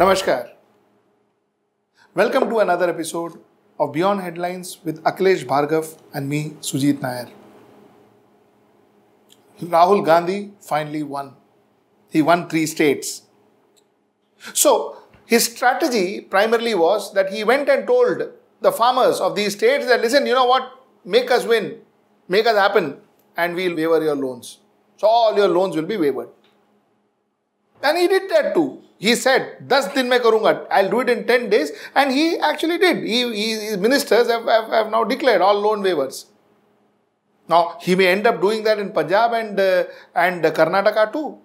Namaskar. Welcome to another episode of Beyond Headlines with Akhilesh Bhargav and me, Sujit Nair. Rahul Gandhi finally won. He won 3 states. So, his strategy primarily was that he went and told the farmers of these states that, listen, you know what, make us win, make us happen, and we'll waiver your loans. So, all your loans will be waived. And he did that too. He said, 10 din mein karunga, I'll do it in 10 days. And he actually did. His ministers have now declared all loan waivers. Now, he may end up doing that in Punjab and Karnataka too.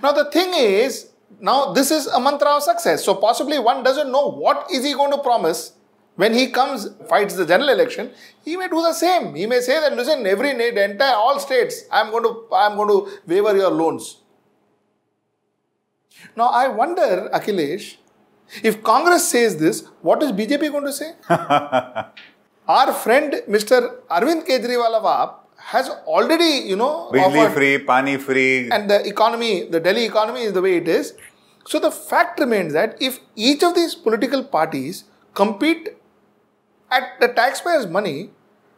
Now, the thing is, now this is a mantra of success. So, possibly one doesn't know what is he going to promise when he comes, fights the general election. He may do the same. He may say that, listen, all states, I'm going to waiver your loans. Now, I wonder, Akhilesh, if Congress says this, what is BJP going to say? Our friend, Mr. Arvind Kejriwal of AAP, has already, Bijli free, pani free. And the economy, the Delhi economy is the way it is. So, the fact remains that if each of these political parties compete at the taxpayers' money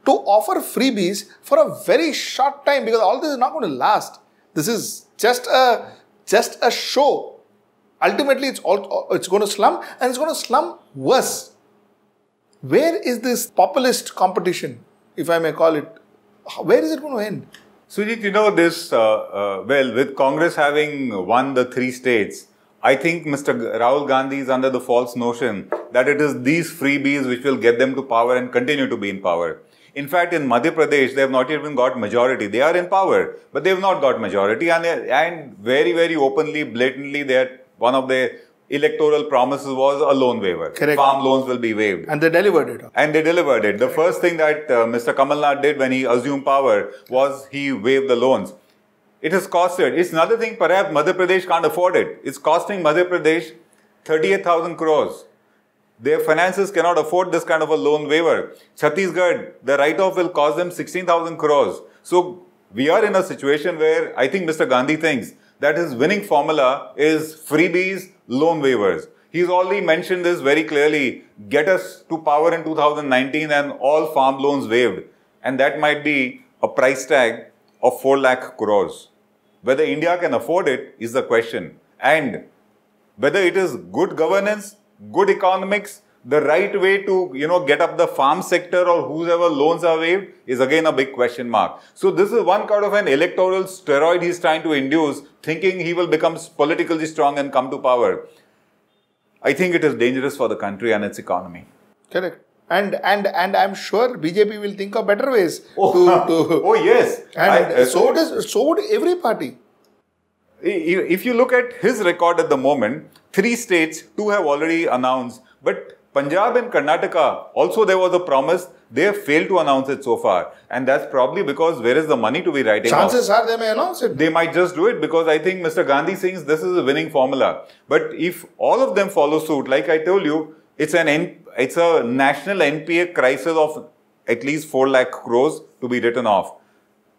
to offer freebies for a very short time, because all this is not going to last. This is just a show. Ultimately, it's going to slump, and it's going to slump worse. Where is this populist competition, if I may call it? Where is it going to end? Sujit, this, with Congress having won the 3 states, I think Mr. Rahul Gandhi is under the false notion that it is these freebies which will get them to power and continue to be in power. In fact, in Madhya Pradesh, they have not even got majority. They are in power, but they have not got majority. And very, very openly, blatantly, one of the electoral promises was a loan waiver. Correct. Farm loans will be waived. And they delivered it. And they delivered it. The first thing that Mr. Kamal Nath did when he assumed power was he waived the loans. It has costed. It's another thing, perhaps Madhya Pradesh can't afford it. It's costing Madhya Pradesh 38,000 crores. Their finances cannot afford this kind of a loan waiver. Chhattisgarh, the write-off will cost them 16,000 crores. So, we are in a situation where I think Mr. Gandhi thinks that his winning formula is freebies, loan waivers. He's already mentioned this very clearly. Get us to power in 2019 and all farm loans waived. And that might be a price tag of 4 lakh crores. Whether India can afford it is the question. And whether it is good governance, good economics, the right way to, get up the farm sector or whoever loans are waived is again a big question mark. So this is one kind of an electoral steroid he's trying to induce, thinking he will become politically strong and come to power. I think it is dangerous for the country and its economy. Correct. And I'm sure BJP will think of better ways to Oh yes. And so would every party. If you look at his record at the moment, 3 states, 2 have already announced, but Punjab and Karnataka, also there was a promise, they have failed to announce it so far. And that's probably because where is the money to be writing off? Chances are they may announce it. They might just do it because I think Mr. Gandhi thinks this is a winning formula. But if all of them follow suit, like I told you, it's a national NPA crisis of at least 4 lakh crores to be written off.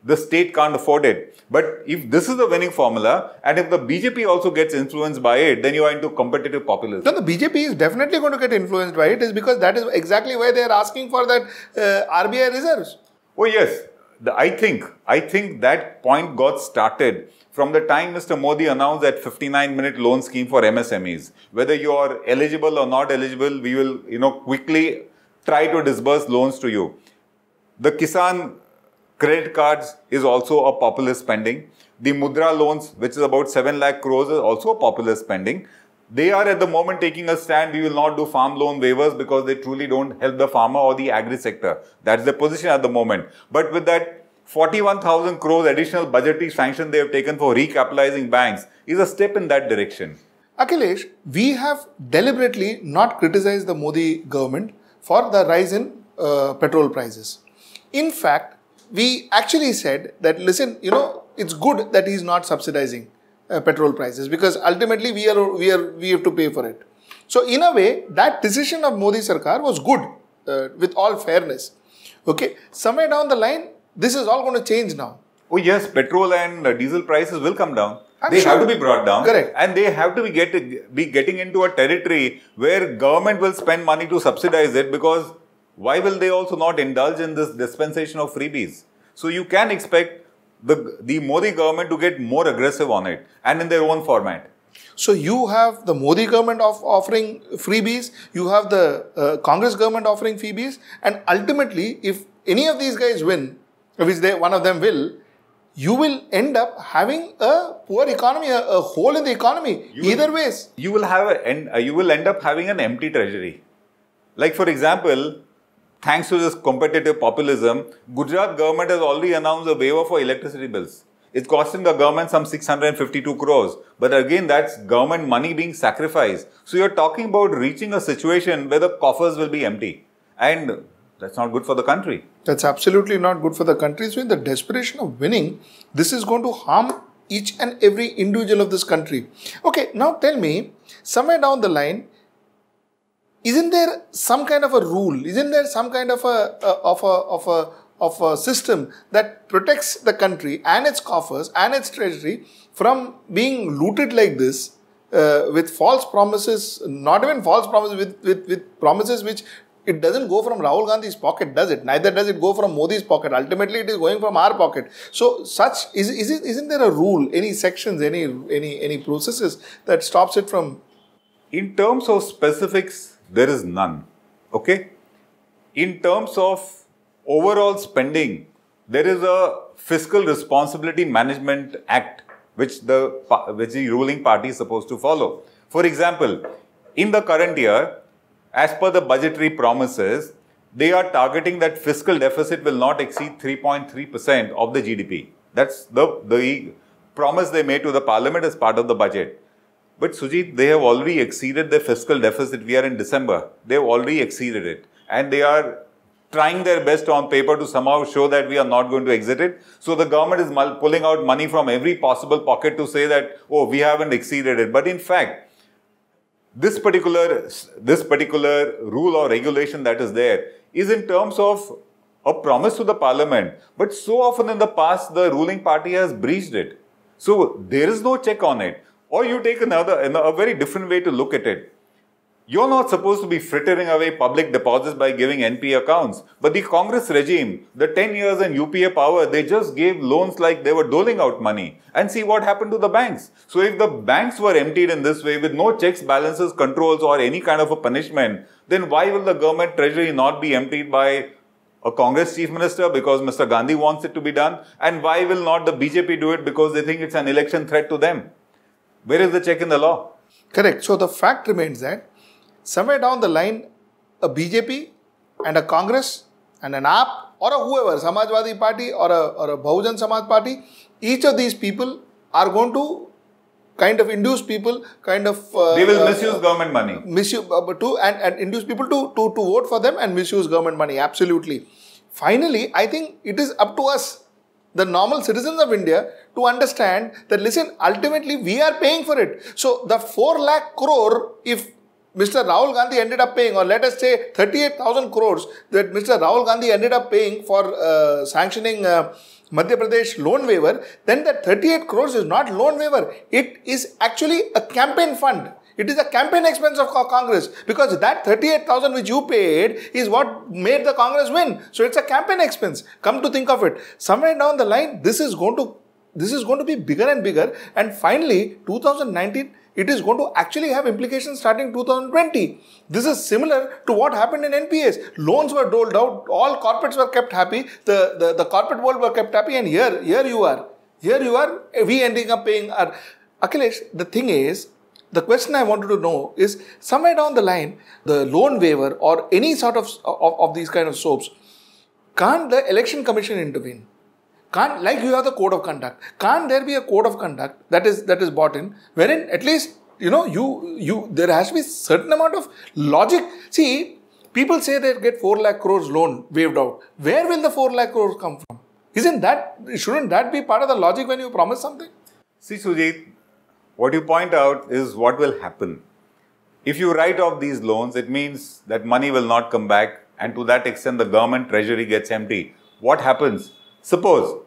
The state can't afford it. But if this is the winning formula, and if the BJP also gets influenced by it, then you are into competitive populism. No, the BJP is definitely going to get influenced by it, is because that is exactly why they are asking for that RBI reserves. Oh yes, I think that point got started from the time Mr. Modi announced that 59-minute loan scheme for MSMEs. Whether you are eligible or not eligible, we will, quickly try to disburse loans to you. The Kisan credit cards is also a populist spending. The Mudra loans, which is about 7 lakh crores, is also a populist spending. They are at the moment taking a stand. We will not do farm loan waivers because they truly don't help the farmer or the agri sector. That's the position at the moment. But with that 41,000 crores additional budgetary sanction they have taken for recapitalizing banks is a step in that direction. Akhilesh, we have deliberately not criticized the Modi government for the rise in petrol prices. In fact, we actually said that, listen, it's good that he's not subsidizing petrol prices because ultimately we have to pay for it. So in a way, that decision of Modi Sarkar was good with all fairness. Okay, somewhere down the line, this is all going to change now. Oh yes, petrol and diesel prices will come down. They have to be brought down. Correct. And they have to be getting into a territory where government will spend money to subsidize it, because why will they also not indulge in this dispensation of freebies? So you can expect the Modi government to get more aggressive on it and in their own format. So you have the Modi government offering freebies, you have the Congress government offering freebies, and ultimately, if any of these guys win, which one of them will, you will end up having a poor economy, a hole in the economy. Either ways, you will end up having an empty treasury. Like, for example, thanks to this competitive populism, Gujarat government has already announced a waiver for electricity bills. It's costing the government some 652 crores. But again, that's government money being sacrificed. So you're talking about reaching a situation where the coffers will be empty. And that's not good for the country. That's absolutely not good for the country. So in the desperation of winning, this is going to harm each and every individual of this country. Okay, now tell me, somewhere down the line, isn't there some kind of a rule? Isn't there some kind of a system that protects the country and its coffers and its treasury from being looted like this with false promises, not even false promises, with promises which it doesn't go from Rahul Gandhi's pocket, does it? Neither does it go from Modi's pocket. Ultimately, it is going from our pocket. So, isn't there a rule, any sections, any processes that stops it from? In terms of specifics, there is none. Okay? In terms of overall spending, there is a Fiscal Responsibility Management Act which the ruling party is supposed to follow. For example, in the current year, as per the budgetary promises, they are targeting that fiscal deficit will not exceed 3.3% of the GDP. That's the promise they made to the parliament as part of the budget. But Sujit, they have already exceeded their fiscal deficit. We are in December. They have already exceeded it. And they are trying their best on paper to somehow show that we are not going to exit it. So the government is pulling out money from every possible pocket to say that, oh, we haven't exceeded it. But in fact, this particular rule or regulation that is there is in terms of a promise to the parliament. But so often in the past, the ruling party has breached it. So there is no check on it. Or you take a very different way to look at it. You're not supposed to be frittering away public deposits by giving NP accounts. But the Congress regime, the 10 years in UPA power, they just gave loans like they were doling out money. And see what happened to the banks. So if the banks were emptied in this way with no checks, balances, controls or any kind of a punishment, then why will the government treasury not be emptied by a Congress chief minister because Mr. Gandhi wants it to be done? And why will not the BJP do it because they think it's an election threat to them? Where is the check in the law? Correct. So the fact remains that somewhere down the line, a BJP and a Congress and an AAP or a whoever, Samajwadi Party or a Bahujan Samaj Party, each of these people are going to kind of induce people, they will misuse government money. And induce people to vote for them and misuse government money. Absolutely. Finally, I think it is up to us, the normal citizens of India, to understand that, listen, ultimately we are paying for it. So the 4 lakh crore, if Mr. Rahul Gandhi ended up paying, or let us say 38,000 crores that Mr. Rahul Gandhi ended up paying for sanctioning Madhya Pradesh loan waiver, then that 38 crores is not loan waiver. It is actually a campaign fund. It is a campaign expense of Congress, because that 38,000 which you paid is what made the Congress win. So it's a campaign expense. Come to think of it, somewhere down the line, this is going to be bigger and bigger. And finally, 2019, it is going to actually have implications starting 2020. This is similar to what happened in NPS. Loans were doled out, all corporates were kept happy, the corporate world were kept happy, and here you are, we ending up paying our... Akhilesh, the thing is, the question I wanted to know is, somewhere down the line, the loan waiver or any sort of these kind of soaps, can't the election commission intervene? Can't, like you have the code of conduct, can't there be a code of conduct that is brought in, wherein at least, there has to be certain amount of logic. See, people say they get 4 lakh crores loan waived out. Where will the 4 lakh crores come from? Shouldn't that be part of the logic when you promise something? See, Sujit, what you point out is what will happen. If you write off these loans, it means that money will not come back, and to that extent the government treasury gets empty. What happens? Suppose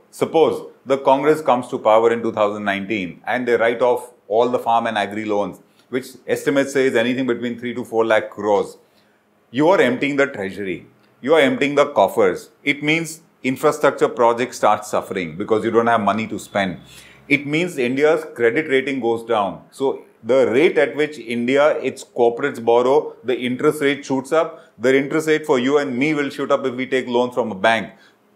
the Congress comes to power in 2019 and they write off all the farm and agri loans, which estimates say is anything between 3 to 4 lakh crores. You are emptying the treasury. You are emptying the coffers. It means infrastructure projects start suffering because you don't have money to spend. It means India's credit rating goes down. So the rate at which India, its corporates borrow, the interest rate shoots up. The interest rate for you and me will shoot up if we take loans from a bank.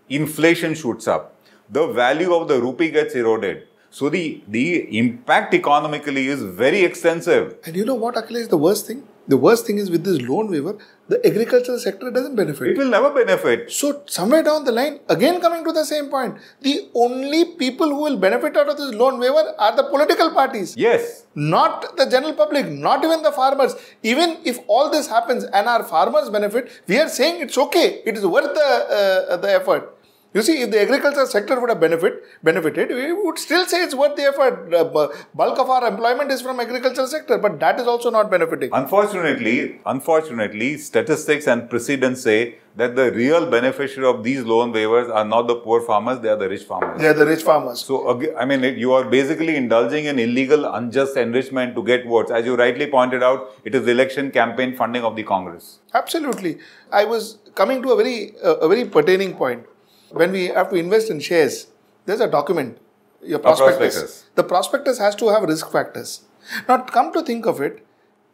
Inflation shoots up. The value of the rupee gets eroded. So the impact economically is very extensive. And you know what, Akhilesh, is the worst thing? The worst thing is with this loan waiver, the agricultural sector doesn't benefit. It will never benefit. So somewhere down the line, again coming to the same point, the only people who will benefit out of this loan waiver are the political parties. Yes. Not the general public, not even the farmers. Even if all this happens and our farmers benefit, we are saying it's okay. It is worth the effort. You see, if the agriculture sector would have benefited, we would still say it's worth the effort. Bulk of our employment is from agriculture sector, but that is also not benefiting. Unfortunately, statistics and precedents say that the real beneficiary of these loan waivers are not the poor farmers, they are the rich farmers. They are the rich farmers. So, I mean, you are basically indulging in illegal, unjust enrichment to get votes. As you rightly pointed out, it is election campaign funding of the Congress. Absolutely. I was coming to a very pertaining point. When we have to invest in shares, there's a document, your prospectus. The prospectus has to have risk factors. Now, come to think of it,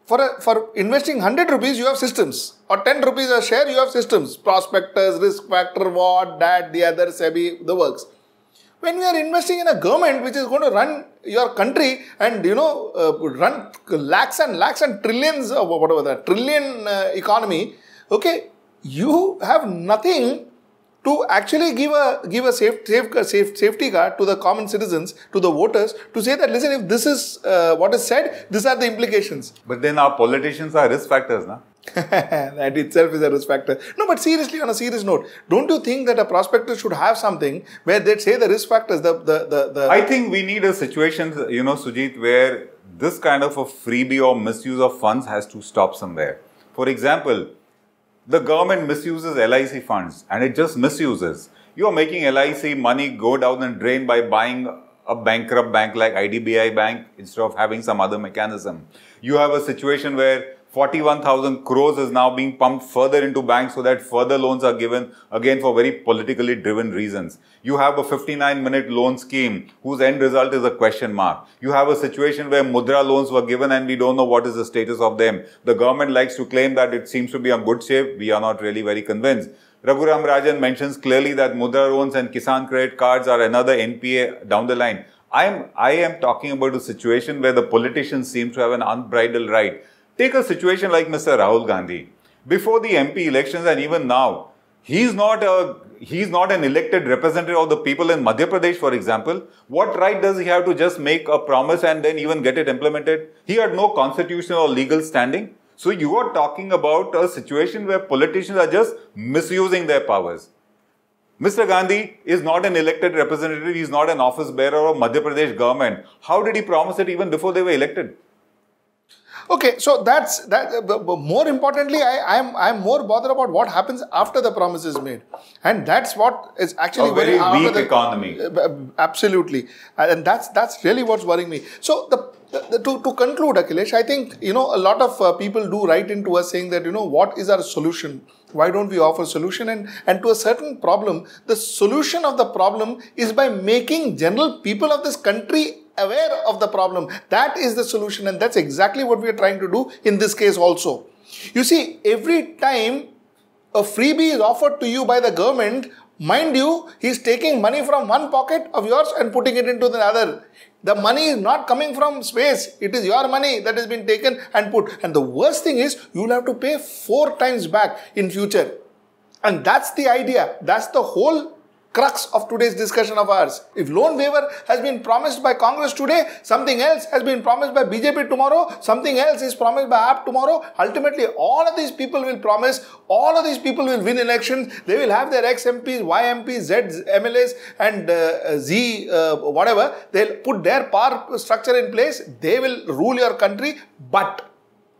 for investing 100 rupees, you have systems. Or 10 rupees a share, you have systems. Prospectus, risk factor, what, that, the other, SEBI, the works. When we are investing in a government which is going to run your country and, run lakhs and lakhs and trillions, or whatever that, trillion economy, okay, you have nothing to actually give a safety guard to the common citizens, to the voters, to say that, listen, if this is what is said, these are the implications. But then our politicians are risk factors, na? That itself is a risk factor. No, but seriously, on a serious note, don't you think that a prospectus should have something where they'd say the risk factors, I think we need a situation, Sujit, where this kind of a freebie or misuse of funds has to stop somewhere. For example, the government misuses LIC funds and it just misuses. You are making LIC money go down the drain by buying a bankrupt bank like IDBI Bank instead of having some other mechanism. You have a situation where 41,000 crores is now being pumped further into banks so that further loans are given again for very politically driven reasons. You have a 59-minute loan scheme whose end result is a question mark. You have a situation where Mudra loans were given and we don't know what is the status of them. The government likes to claim that it seems to be on good shape. We are not really very convinced. Raghuram Rajan mentions clearly that Mudra loans and Kisan credit cards are another NPA down the line. I am talking about a situation where the politicians seem to have an unbridled right. Take a situation like Mr. Rahul Gandhi. Before the MP elections and even now, he's not an elected representative of the people in Madhya Pradesh, for example. What right does he have to just make a promise and then even get it implemented? He had no constitutional or legal standing. So you are talking about a situation where politicians are just misusing their powers. Mr. Gandhi is not an elected representative. He's not an office bearer of Madhya Pradesh government. How did he promise it even before they were elected? Okay, so that's that. More importantly, I'm more bothered about what happens after the promise is made, and that's what is actually a very weak economy. Absolutely, and that's really what's worrying me. So to conclude, Akhilesh, I think a lot of people do write into us saying that what is our solution? Why don't we offer solution? And to a certain problem, the solution of the problem is by making general people of this country aware of the problem. That is the solution, and that's exactly what we are trying to do in this case also. You see, every time a freebie is offered to you by the government, mind you, he's taking money from one pocket of yours and putting it into the other. The money is not coming from space. It is your money that has been taken and put. And the worst thing is, you will have to pay 4 times back in future. And that's the idea. That's the whole crux of today's discussion of ours. If loan waiver has been promised by Congress today, something else has been promised by BJP tomorrow, something else is promised by AAP tomorrow. Ultimately, all of these people will promise, all of these people will win elections. They will have their ex-MPs, Y-MPs, Z MLAs and Z whatever. They'll put their power structure in place. They will rule your country. But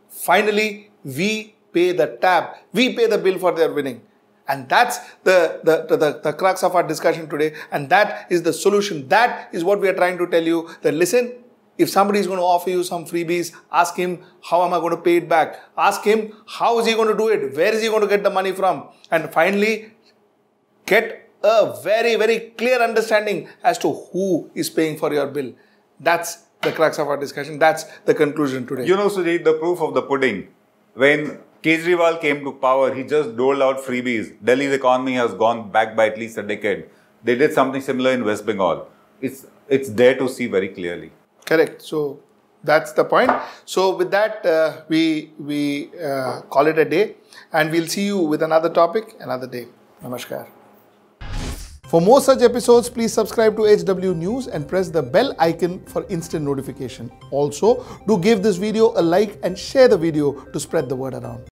finally, we pay the tab. We pay the bill for their winning. And that's the crux of our discussion today. And that is the solution. That is what we are trying to tell you. That listen, if somebody is going to offer you some freebies, ask him, how am I going to pay it back? Ask him, how is he going to do it? Where is he going to get the money from? And finally, get a very, very clear understanding as to who is paying for your bill. That's the crux of our discussion. That's the conclusion today. You know, Sujit, the proof of the pudding. When Kejriwal came to power, he just doled out freebies. Delhi's economy has gone back by at least a decade. They did something similar in West Bengal. It's there to see very clearly. Correct. So that's the point. So with that, we call it a day, and we'll see you with another topic another day. Namaskar. For more such episodes, please subscribe to HW News and press the bell icon for instant notification. Also, do give this video a like and share the video to spread the word around.